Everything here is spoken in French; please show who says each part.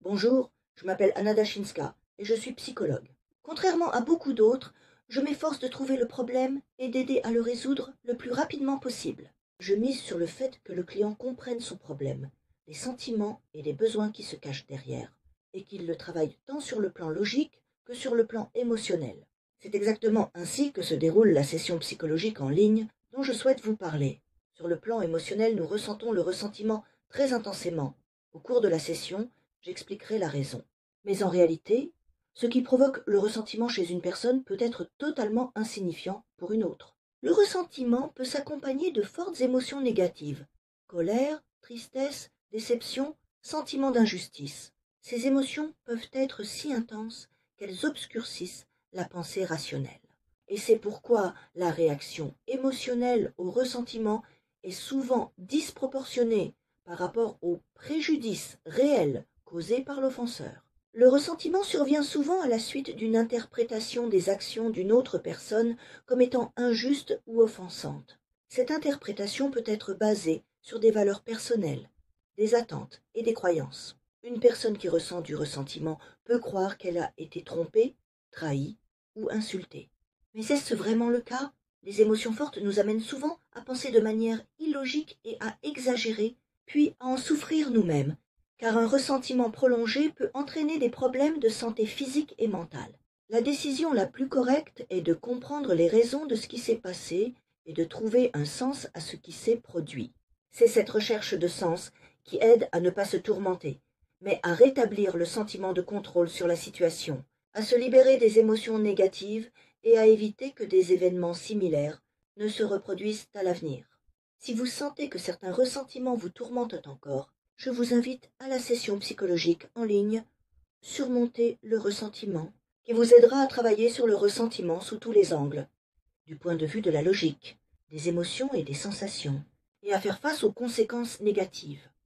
Speaker 1: Bonjour, je m'appelle Anna Dashinska et je suis psychologue. Contrairement à beaucoup d'autres, je m'efforce de trouver le problème et d'aider à le résoudre le plus rapidement possible. Je mise sur le fait que le client comprenne son problème, les sentiments et les besoins qui se cachent derrière, et qu'il le travaille tant sur le plan logique que sur le plan émotionnel. C'est exactement ainsi que se déroule la session psychologique en ligne dont je souhaite vous parler. Sur le plan émotionnel, nous ressentons le ressentiment très intensément. Au cours de la session, j'expliquerai la raison. Mais en réalité, ce qui provoque le ressentiment chez une personne peut être totalement insignifiant pour une autre. Le ressentiment peut s'accompagner de fortes émotions négatives: colère, tristesse, déception, sentiment d'injustice. Ces émotions peuvent être si intenses qu'elles obscurcissent la pensée rationnelle. Et c'est pourquoi la réaction émotionnelle au ressentiment est souvent disproportionnée par rapport au préjudice réel causé par l'offenseur. Le ressentiment survient souvent à la suite d'une interprétation des actions d'une autre personne comme étant injuste ou offensante. Cette interprétation peut être basée sur des valeurs personnelles, des attentes et des croyances. Une personne qui ressent du ressentiment peut croire qu'elle a été trompée, trahie ou insultée. Mais est-ce vraiment le cas? Les émotions fortes nous amènent souvent à penser de manière illogique et à exagérer, puis à en souffrir nous-mêmes, car un ressentiment prolongé peut entraîner des problèmes de santé physique et mentale. La décision la plus correcte est de comprendre les raisons de ce qui s'est passé et de trouver un sens à ce qui s'est produit. C'est cette recherche de sens qui aide à ne pas se tourmenter, mais à rétablir le sentiment de contrôle sur la situation, à se libérer des émotions négatives et à éviter que des événements similaires ne se reproduisent à l'avenir. Si vous sentez que certains ressentiments vous tourmentent encore, je vous invite à la session psychologique en ligne Surmonter le ressentiment, qui vous aidera à travailler sur le ressentiment sous tous les angles, du point de vue de la logique, des émotions et des sensations, et à faire face aux conséquences négatives.